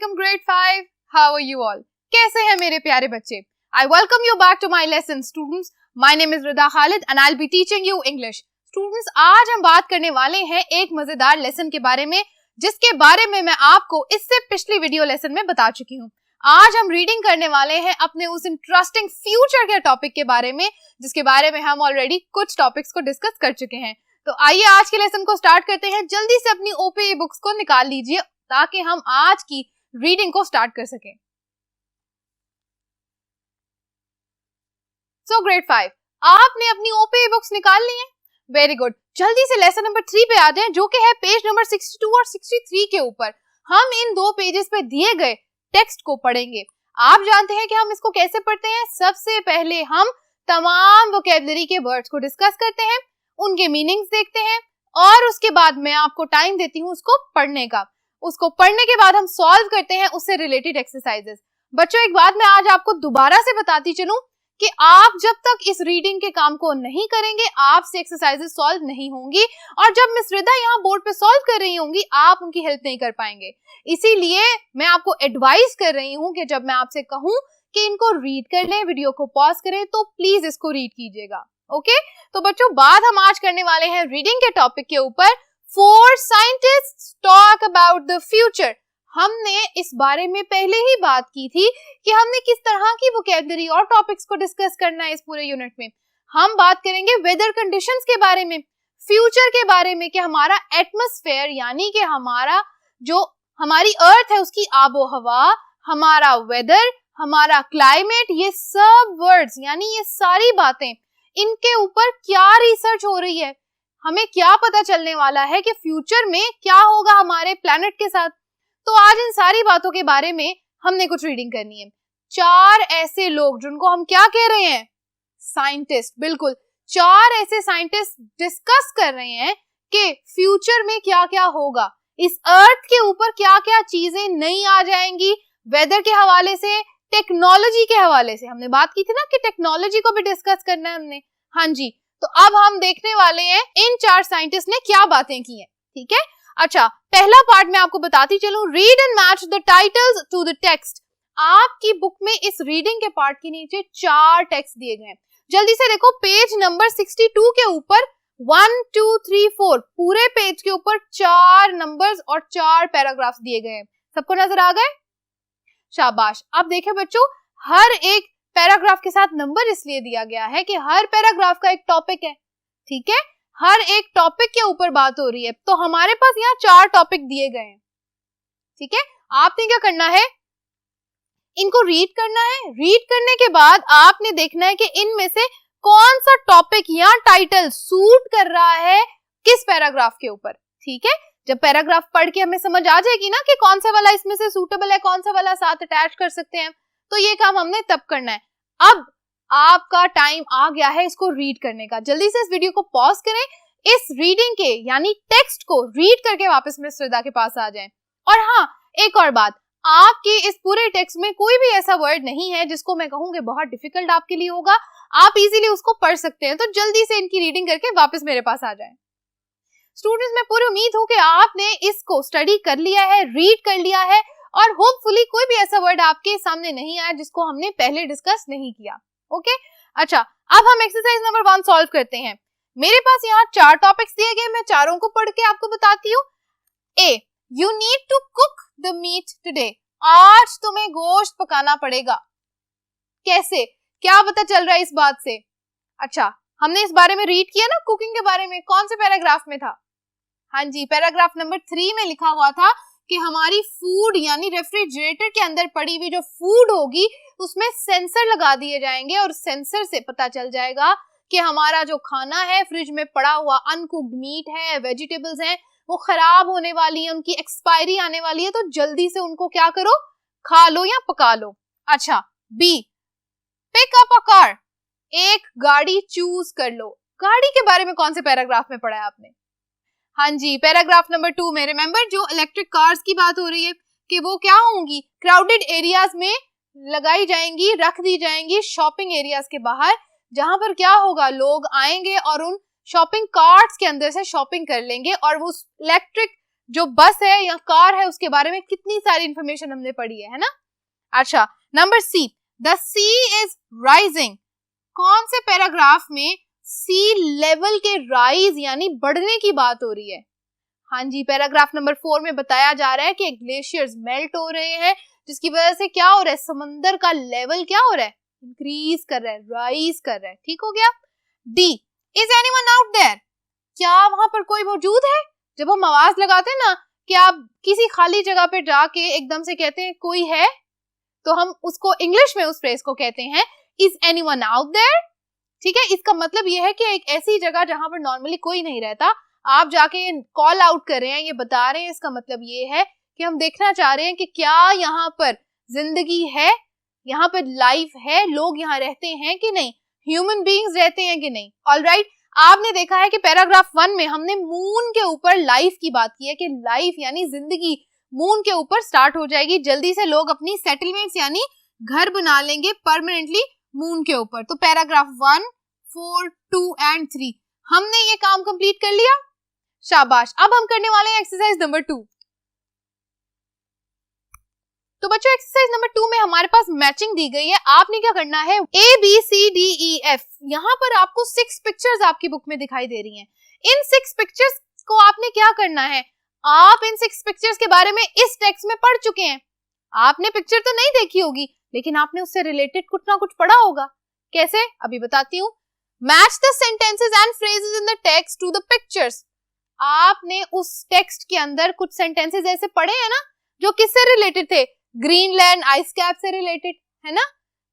Assalamualaikum grade 5. How are you all? कैसे हैं मेरे प्यारे बच्चे? I welcome you back to my lesson students. My name is Rida Khalid and I'll be teaching you English. Students, आज हम बात करने वाले हैं एक मजेदार लेसन के बारे में जिसके बारे में मैं आपको इससे पिछली वीडियो लेसन में बता चुकी हूँ। आज हम रीडिंग करने वाले हैं अपने उस इंटरेस्टिंग फ्यूचर के टॉपिक के बारे में जिसके बारे में हम ऑलरेडी कुछ टॉपिक्स को डिस्कस कर चुके हैं। तो आइए आज के लेसन को स्टार्ट करते हैं। जल्दी से अपनी ओपीई बुक्स को निकाल लीजिए ताकि हम आज की रीडिंग को स्टार्ट कर सकें। सो ग्रेड 5, आपने अपनी ओपीई बुक्स निकाल ली हैं? Very good. जल्दी से लेसन नंबर 3 पे आ जाएं जो कि है पेज नंबर 62 और 63 के ऊपर। हम इन दो पेजेस पे दिए गए टेक्स्ट को पढ़ेंगे। आप जानते हैं कि हम इसको कैसे पढ़ते हैं। सबसे पहले हम तमाम वोकैबुलरी के वर्ड्स को डिस्कस करते हैं, उनके मीनिंग्स देखते हैं और उसके बाद मैं आपको टाइम देती हूँ उसको पढ़ने का। उसको पढ़ने के बाद हम सॉल्व करते हैं उससे रिलेटेड एक्सरसाइजेस। बच्चों, एक बात मैं आज आपको दोबारा से बताती चलूं कि आप जब तक इस रीडिंग के काम को नहीं करेंगे आपसे एक्सरसाइजेस सॉल्व नहीं होंगी और जब मिस रिदा यहाँ बोर्ड पे सॉल्व कर रही होंगी आप उनकी हेल्प नहीं कर पाएंगे। इसीलिए मैं आपको एडवाइस कर रही हूँ कि जब मैं आपसे कहूँ कि इनको रीड कर लें, वीडियो को पॉज करें, तो प्लीज इसको रीड कीजिएगा। ओके, तो बच्चों बात हम आज करने वाले हैं रीडिंग के टॉपिक के ऊपर। 4 scientists talk about the future. हमने इस बारे में पहले ही बात की थी कि हमने किस तरह की वोकैबुलरी और टॉपिक्स को डिस्कस करना है इस पूरे यूनिट में। हम बात करेंगे वेदर कंडीशंस के बारे में, फ्यूचर के बारे में कि हमारा एटमॉस्फेयर यानी कि हमारा जो हमारी अर्थ है उसकी आबो हवा, हमारा वेदर, हमारा क्लाइमेट, ये सब वर्ड्स यानी ये सारी बातें, इनके ऊपर क्या रिसर्च हो रही है, हमें क्या पता चलने वाला है कि फ्यूचर में क्या होगा हमारे प्लैनेट के साथ। तो आज इन सारी बातों के बारे में हमने कुछ रीडिंग करनी है। 4 ऐसे लोग जिनको हम क्या कह रहे हैं, साइंटिस्ट, बिल्कुल 4 ऐसे साइंटिस्ट डिस्कस कर रहे हैं कि फ्यूचर में क्या क्या होगा, इस अर्थ के ऊपर क्या क्या चीजें नई आ जाएंगी, वेदर के हवाले से, टेक्नोलॉजी के हवाले से। हमने बात की थी ना कि टेक्नोलॉजी को भी डिस्कस करना है हमने। हाँ जी, तो अब हम देखने वाले हैं इन 4 साइंटिस्ट ने क्या बातें की हैं। ठीक है, अच्छा पहला पार्ट मैं आपको बताती चलूं। Read and match the titles to the text. आपकी बुक में इस रीडिंग के पार्ट के नीचे 4 टेक्स्ट दिए गए हैं। जल्दी से देखो, पेज नंबर 62 के ऊपर 1 2 3 4 पूरे पेज के ऊपर 4 नंबर्स और 4 पैराग्राफ्स दिए गए हैं। सबको नजर आ गए? शाबाश। अब देखें बच्चों, हर एक पैराग्राफ के साथ नंबर इसलिए दिया गया है कि हर पैराग्राफ का एक टॉपिक है। ठीक है, हर एक टॉपिक के ऊपर बात हो रही है। तो हमारे पास यहाँ 4 टॉपिक दिए गए हैं। ठीक है, आपने क्या करना है, इनको रीड करना है। रीड करने के बाद आपने देखना है कि इनमें से कौन सा टॉपिक या टाइटल सूट कर रहा है किस पैराग्राफ के ऊपर। ठीक है, जब पैराग्राफ पढ़ के हमें समझ आ जाएगी ना कि कौन सा वाला इसमें से सूटेबल है, कौन सा वाला साथ अटैच कर सकते हैं, तो ये काम हमने तब करना है। अब आपका टाइम आ गया है इसको रीड करने का। जल्दी से इस वीडियो को पॉज करें, इस रीडिंग के यानी टेक्स्ट को रीड करके वापस मिस रिदा के पास आ जाएं। और हाँ, एक और बात, आपके इस पूरे टेक्स्ट में कोई भी ऐसा वर्ड नहीं है जिसको मैं कहूंगी बहुत डिफिकल्ट आपके लिए होगा, आप इजीली उसको पढ़ सकते हैं। तो जल्दी से इनकी रीडिंग करके वापस मेरे पास आ जाएं। स्टूडेंट्स, मैं पूरी उम्मीद हूं कि आपने इसको स्टडी कर लिया है, रीड कर लिया है और होपफुली कोई भी ऐसा वर्ड आपके सामने नहीं आया जिसको हमने पहले डिस्कस नहीं किया। ओके, अच्छा अब हम एक्सरसाइज नंबर 1 सॉल्व करते हैं। मेरे पास यहाँ 4 टॉपिक्स दिए गए, मैं चारों को पढ़ के आपको बताती हूँ। A, you need to cook the meat today. आज तुम्हें गोश्त पकाना पड़ेगा। कैसे, क्या पता चल रहा है इस बात से? अच्छा, हमने इस बारे में रीड किया ना, कुकिंग के बारे में, कौन से पैराग्राफ में था? हाँ जी, पैराग्राफ नंबर 3 में लिखा हुआ था कि हमारी फूड यानी रेफ्रिजरेटर के अंदर पड़ी हुई जो फूड होगी उसमें सेंसर लगा दिए जाएंगे और सेंसर से पता चल जाएगा कि हमारा जो खाना है, फ्रिज में पड़ा हुआ अनकुक्ड मीट है, वेजिटेबल्स हैं, वो खराब होने वाली है, उनकी एक्सपायरी आने वाली है, तो जल्दी से उनको क्या करो, खा लो या पका लो। अच्छा, B, pick up a car. एक गाड़ी चूज कर लो। गाड़ी के बारे में कौन से पैराग्राफ में पढ़ा है आपने? हाँ जी, पैराग्राफ नंबर 2 में। रिमेंबर, जो इलेक्ट्रिक कार्स की बात हो रही है कि वो क्या होंगी, क्राउडेड एरियाज में लगाई जाएंगी, रख दी जाएंगी, शॉपिंग एरियाज के बाहर, जहां पर क्या होगा, लोग आएंगे और उन शॉपिंग कार्ट्स के अंदर से शॉपिंग कर लेंगे और उस इलेक्ट्रिक जो बस है या कार है उसके बारे में कितनी सारी इंफॉर्मेशन हमने पढ़ी है ना। अच्छा, number C, the sea is rising. कौन से पैराग्राफ में सी लेवल के राइज यानी बढ़ने की बात हो रही है? हाँ जी, पैराग्राफ नंबर 4 में बताया जा रहा है कि ग्लेशियर्स मेल्ट हो रहे हैं, जिसकी वजह से क्या हो रहा है, समंदर का लेवल क्या हो रहा है, इंक्रीज कर रहा है, राइज कर रहा है। ठीक हो गया। D, is anyone out there? क्या वहां पर कोई मौजूद है? जब हम आवाज लगाते हैं ना कि आप किसी खाली जगह पे जाके एकदम से कहते हैं कोई है, तो हम उसको इंग्लिश में उस फ्रेज को कहते हैं इज एनीवन आउट देयर। ठीक है, इसका मतलब ये है कि एक ऐसी जगह जहां पर नॉर्मली कोई नहीं रहता, आप जाके कॉल आउट कर रहे हैं, ये बता रहे हैं, इसका मतलब ये है कि हम देखना चाह रहे हैं कि क्या यहाँ पर जिंदगी है, यहाँ पर लाइफ है, लोग यहाँ रहते हैं कि नहीं, ह्यूमन बीइंग्स रहते हैं कि नहीं। ऑलराइट, आपने देखा है कि पैराग्राफ 1 में हमने मून के ऊपर लाइफ की बात की है कि लाइफ यानी जिंदगी मून के ऊपर स्टार्ट हो जाएगी, जल्दी से लोग अपनी सेटलमेंट्स यानी घर बना लेंगे परमानेंटली मून के ऊपर। तो पैराग्राफ 1, 4, 2 एंड 3 हमने ये काम कंप्लीट कर लिया, शाबाश। अब हम करने वाले हैं एक्सरसाइज नंबर 2। तो बच्चों, एक्सरसाइज नंबर 2 में हमारे पास मैचिंग दी गई है। आपने क्या करना है, ABCDEF, यहाँ पर आपको 6 पिक्चर्स आपकी बुक में दिखाई दे रही हैं। इन 6 पिक्चर्स को आपने क्या करना है, आप इन 6 पिक्चर्स के बारे में इस टेक्स्ट में पढ़ चुके हैं। आपने पिक्चर तो नहीं देखी होगी, लेकिन आपने उससे रिलेटेड कुछ ना कुछ पढ़ा होगा। कैसे, अभी बताती हूँ। Match the sentences and phrases in the text to the pictures. आपने उस टेक्स्ट के अंदर कुछ सेंटेंसेस ऐसे पढ़े हैं ना जो किससे रिलेटेड थे, ग्रीनलैंड आइस कैप से रिलेटेड है ना,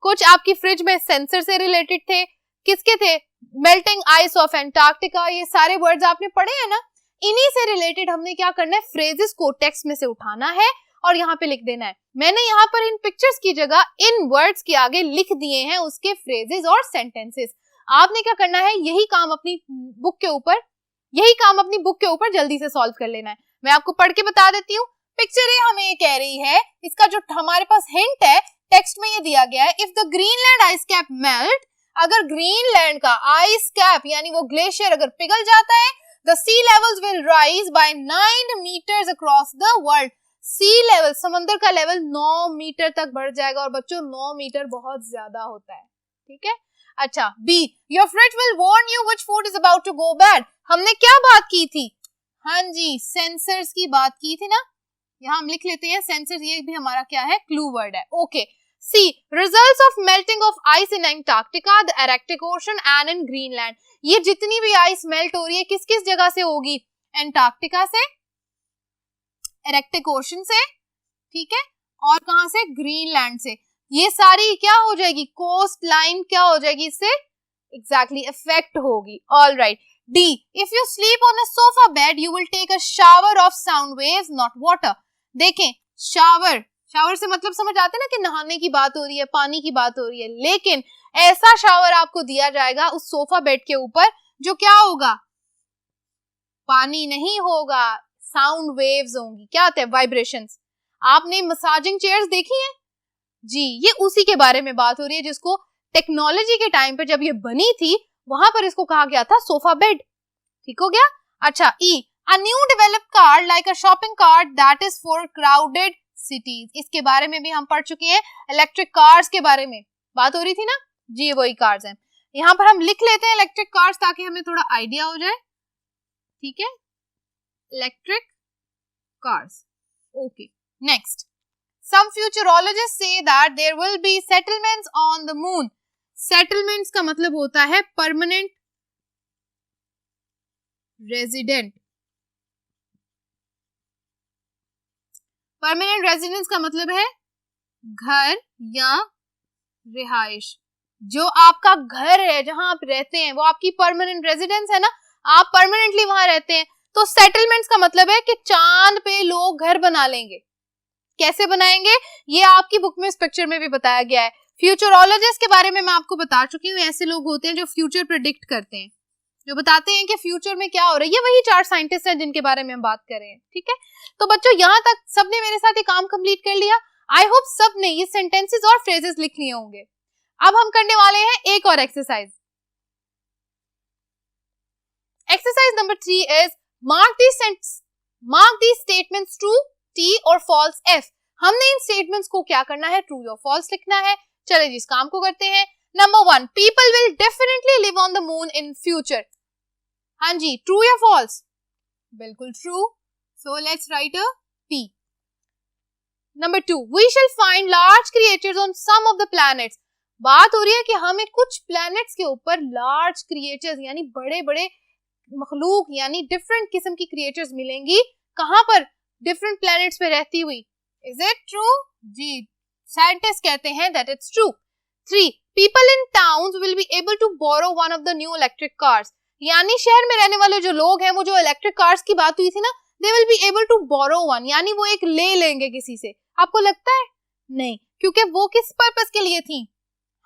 कुछ आपकी फ्रिज में सेंसर से रिलेटेड थे, किसके थे, मेल्टिंग आइस ऑफ एंटार्क्टिका, ये सारे वर्ड्स आपने पढ़े हैं ना। इन्हीं से रिलेटेड हमने क्या करना है, फ्रेजेस को टेक्स्ट में से उठाना है और यहाँ पे लिख देना है। मैंने यहाँ पर इन पिक्चर्स की जगह इन वर्ड्स के आगे लिख दिए हैं उसके फ्रेजेस और सेंटेंसेस। आपने क्या करना है, यही काम अपनी बुक के ऊपर जल्दी से सॉल्व कर लेना है। मैं आपको पढ़ के बता देती हूँ। पिक्चर ये हमें ये कह रही है, इसका जो हमारे पास हिंट है टेक्स्ट में ये दिया गया है, if the Greenland ice cap melt, अगर ग्रीनलैंड का आइस कैप यानी वो ग्लेशियर अगर पिघल जाता है, the sea levels will rise by 9 metres across the world. Sea level, समंदर का लेवल 9 मीटर तक बढ़ जाएगा, और बच्चों 9 मीटर बहुत ज्यादा होता है। ठीक है। अच्छा, B, your fridge will warn you which food is about to go bad. हमने क्या बात की थी, हाँ जी, सेंसर्स की बात की थी ना, यहाँ हम लिख लेते हैं सेंसर्स, ये भी हमारा क्या है, क्लू वर्ड है। Okay. C, results of melting of ice in Antarctica, the Arctic ocean and in Greenland. ये जितनी भी आइस मेल्ट हो रही है किस किस जगह से होगी, एंटार्क्टिका से, आर्कटिक ओशन से, ठीक है, और कहां से, ग्रीनलैंड से। ये सारी क्या हो जाएगी, कोस्ट लाइन क्या हो जाएगी, इससे एग्जैक्टली इफेक्ट होगी। All right. D, if you sleep on a sofa bed you will take a shower of sound waves not water. देखें, शावर से मतलब समझ आते हैं ना कि नहाने की बात हो रही है, पानी की बात हो रही है, लेकिन ऐसा शावर आपको दिया जाएगा उस सोफा बेड के ऊपर जो क्या होगा, पानी नहीं होगा, साउंड वेव्स होंगी। क्या होता है, वाइब्रेशंस। आपने मसाजिंग चेयर्स देखी हैं जी, ये उसी के बारे में बात हो रही है, जिसको टेक्नोलॉजी के टाइम पे जब ये बनी थी वहां पर इसको कहा गया था सोफा बेड। ठीक हो गया। अच्छा, E, a new developed car like a shopping cart that is for crowded cities. इसके बारे में भी हम पढ़ चुके हैं, इलेक्ट्रिक कार्स के बारे में बात हो रही थी ना जी, वही कार्स हैं। यहाँ पर हम लिख लेते हैं इलेक्ट्रिक कार्स ताकि हमें थोड़ा आइडिया हो जाए। ठीक है, electric cars. Okay, next, some futurologists say that there will be settlements on the moon. Settlements का मतलब होता है permanent resident. Permanent residence का मतलब है घर या रिहाइश। जो आपका घर है, जहां आप रहते हैं, वो आपकी परमानेंट रेजिडेंस है ना, आप परमानेंटली वहां रहते हैं। तो सेटलमेंट्स का मतलब है कि चांद पे लोग घर बना लेंगे। कैसे बनाएंगे, ये आपकी बुक में इस पिक्चर में भी बताया गया है। फ्यूचरोलॉजिस्ट के बारे में मैं आपको बता चुकी हूँ, ऐसे लोग होते हैं जो फ्यूचर प्रेडिक्ट करते हैं, जो बताते हैं कि फ्यूचर में क्या हो रहा है। ये वही 4 साइंटिस्ट हैं जिनके बारे में हम बात कर रहे हैं। ठीक है, तो बच्चों यहाँ तक सबने मेरे साथ ये काम कंप्लीट कर लिया। आई होप सबने ये सेंटेंसेस और फ्रेजेस लिख लिए होंगे। अब हम करने वाले हैं एक और exercise. Exercise number 3 is mark the mark the statements true T और फॉल्स F। हमने इन स्टेटमेंट्स को क्या करना है, ट्रू या फॉल्स लिखना है। चले जी इस काम को करते हैं। Number 1, people will definitely live on the moon in future. हाँ जी, ट्रू या फॉल्स? बिल्कुल true, so let's write a P। Number 2, we shall find large creatures on some of the planets. बात हो रही है कि हमें कुछ प्लैनेट्स के ऊपर लार्ज क्रिएचर्स यानी बड़े बड़े मखलूक यानी डिफरेंट किस्म की क्रिएचर्स मिलेंगी। कहां पर? डिफरेंट प्लैनेट्स पे रहती हुई। Is it true? जी, साइंटिस्ट कहते हैं that it's true. 3, people in towns will be able to borrow one of the new electric cars. यानी शहर में रहने वाले जो लोग हैं, वो जो इलेक्ट्रिक कार्स की बात हुई थी ना, they will be able to borrow one, यानी वो एक ले लेंगे किसी से। आपको लगता है? नहीं, क्योंकि वो किस पर्पस के लिए थी?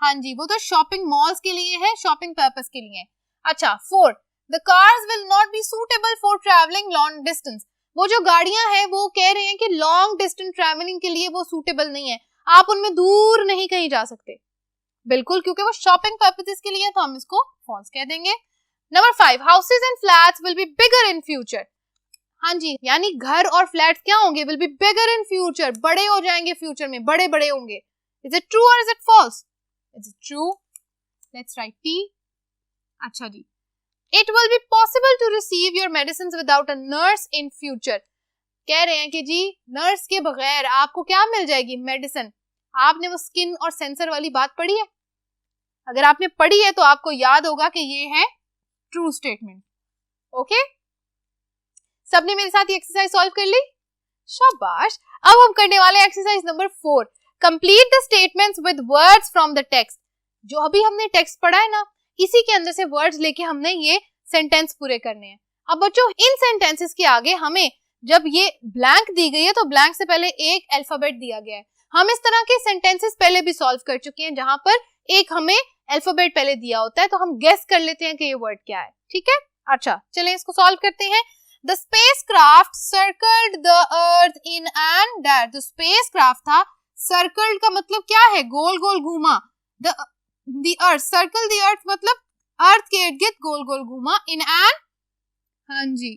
हाँ जी, वो तो शॉपिंग मॉल्स के लिए है, शॉपिंग पर्पस के लिए। अच्छा, 4, the cars will not be suitable for travelling long distance. वो जो गाड़ियां हैं वो कह रहे हैं कि लॉन्ग डिस्टेंस ट्रैवलिंग के लिए वो सूटेबल नहीं है, आप उनमें दूर नहीं कहीं जा सकते। बिल्कुल, क्योंकि वो शॉपिंग पर्पसेस के लिए, तो हम इसको फॉल्स कह देंगे। Number 5, houses and flats will be bigger in future. हाँ जी, यानी घर और फ्लैट्स क्या होंगे? Will be bigger in future, बड़े हो जाएंगे फ्यूचर में, बड़े बड़े होंगे। इज इट ट्रू और is it false? Is it true, let's write T। अच्छा जी, it will be possible to receive your medicine without a nurse in future. कह रहे हैं कि जी नर्स के बगैर आपको क्या मिल जाएगी? मेडिसिन। आपने वो स्किन और सेंसर वाली बात पढ़ी है? अगर आपने पढ़ी है तो आपको याद होगा कि ये है ट्रू स्टेटमेंट। ओके, सबने मेरे साथ ये एक्सरसाइज सॉल्व कर ली? शाबाश। अब हम करने वाले exercise number 4, complete the statements with words from the text. जो अभी हमने टेक्स्ट पढ़ा है ना, इसी के अंदर से वर्ड्स लेके हमने ये सेंटेंस पूरे करने हैं। अब बच्चों, इन सेंटेंसेस के आगे हमें जब ये ब्लैंक दी गई है तो ब्लैंक से पहले एक अल्फाबेट दिया गया है। हम इस तरह के सेंटेंसेस पहले भी सॉल्व कर चुके हैं जहां पर एक हमें अल्फाबेट पहले दिया होता है, तो हम गेस कर लेते हैं कि ये वर्ड क्या है। ठीक है, अच्छा चलें इसको सॉल्व करते हैं। The spacecraft circled the earth in and that। जो spacecraft था, circled का मतलब क्या है? गोल गोल घूमा। The earth, circle the earth मतलब अर्थ के इर्द गिर्द गोल गोल घूमा। in and, हाँ जी,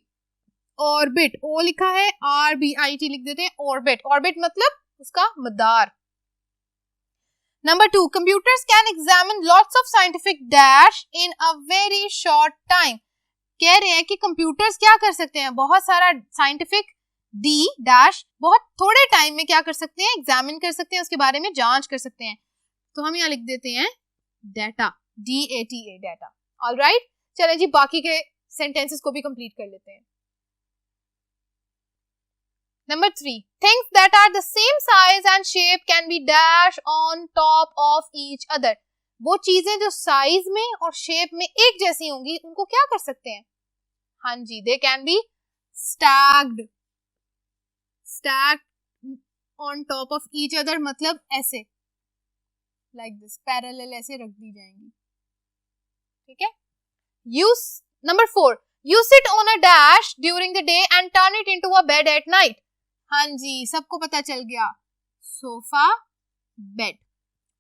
orbit, O लिखा है, RBIT लिख देते हैं, orbit। orbit मतलब उसका मदार। Number 2, computers can examine lots of scientific dash in a very short time। कह रहे हैं कि कंप्यूटर्स क्या कर सकते हैं? बहुत सारा साइंटिफिक डी डैश बहुत थोड़े टाइम में क्या कर सकते हैं? एग्जामिन कर सकते हैं, उसके बारे में जांच कर सकते हैं। तो हम यहाँ लिख देते हैं डाटा, DATA, डाटा। ऑलराइट, चले जी बाकी के सेंटेंसेस को भी कंप्लीट कर लेते हैं। Number 3, things that are the same size and shape can be dash on top of each other. वो चीजें जो साइज में और शेप में एक जैसी होंगी, उनको क्या कर सकते हैं? हाँ जी, they can be stacked on top of each other, मतलब ऐसे, लाइक दिस, पैरेलल ऐसे रख दी जाएंगी। ठीक है। Use number 4, you sit on a dash during the day and turn it into a bed at night. हाँ जी, सबको पता चल गया, sofa, bed.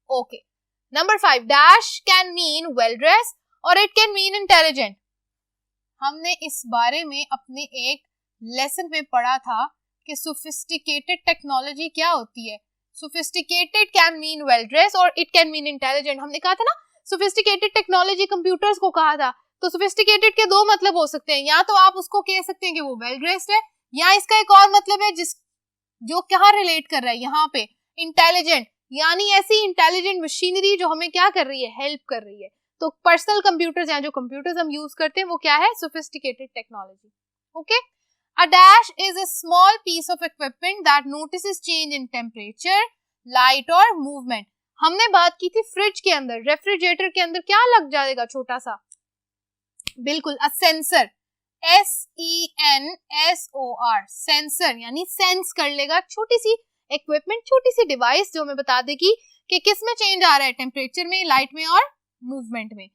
Okay. Number 5, dash can mean well dress और इट कैन मीन इंटेलिजेंट। हमने इस बारे में अपने एक लेसन में पढ़ा था कि सोफिस्टिकेटेड टेक्नोलॉजी क्या होती है। Sophisticated can mean well dress और इट कैन मीन इंटेलिजेंट। हमने कहा था ना, सोफिस्टिकेटेड टेक्नोलॉजी कंप्यूटर्स को कहा था। तो सोफिस्टिकेटेड के दो मतलब हो सकते हैं, या तो आप उसको कह सकते हैं कि वो वेल ड्रेस्ड है, या इसका एक और मतलब है जो क्या रिलेट कर रहा है यहाँ पे, इंटेलिजेंट, यानी ऐसी इंटेलिजेंट मशीनरी जो हमें क्या कर रही है? हेल्प कर रही है। तो पर्सनल कंप्यूटर्स या जो कंप्यूटर्स हम यूज करते हैं वो क्या है? Sophisticated technology. Okay. A dash is a small piece of equipment that notices change in temperature, light और मूवमेंट। हमने बात की थी फ्रिज के अंदर, रेफ्रिजरेटर के अंदर क्या लग जाएगा? छोटा सा, बिल्कुल, अ सेंसर, SENSOR, सेंसर, यानी सेंस कर लेगा, छोटी सी इक्विपमेंट, छोटी सी डिवाइस जो हमें बता देगी कि किस में चेंज आ रहा है, टेम्परेचर में, लाइट में और मूवमेंट में।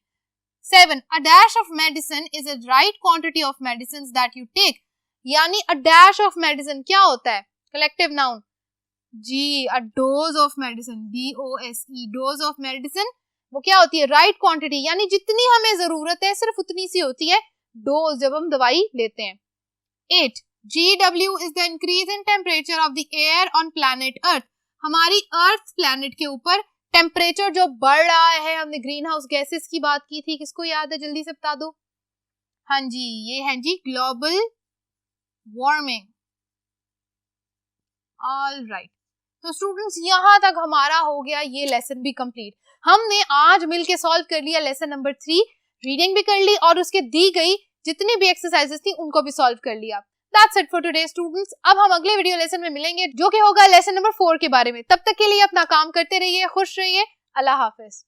7, a dash of medicine is a right quantity of medicines that you take। यानी a dash of medicine क्या होता है? कलेक्टिव नाउन जी, a dose of medicine, DOSE, dose of medicine वो क्या होती है? राइट क्वांटिटी, यानी जितनी हमें जरूरत है सिर्फ उतनी सी होती है डोज जब हम दवाई लेते हैं। 8, GW is the increase in temperature of the air on planet Earth. हमारी अर्थ प्लैनेट के ऊपर टेम्परेचर जो बढ़ रहा है, हमने ग्रीन हाउस गैसेस की बात की थी, किसको याद है जल्दी से बता दो। हाँ जी, ये है जी ग्लोबल वार्मिंग। ऑल राइट, तो स्टूडेंट्स यहाँ तक हमारा हो गया ये लेसन भी कंप्लीट। हमने आज मिलके सॉल्व कर लिया लेसन नंबर 3, रीडिंग भी कर ली और उसके दी गई जितनी भी एक्सरसाइजेस थी उनको भी सॉल्व कर लिया। That's it for today students. अब हम अगले वीडियो लेसन में मिलेंगे जो कि होगा लेसन नंबर 4 के बारे में। तब तक के लिए अपना काम करते रहिए, खुश रहिए, अल्लाह हाफिज।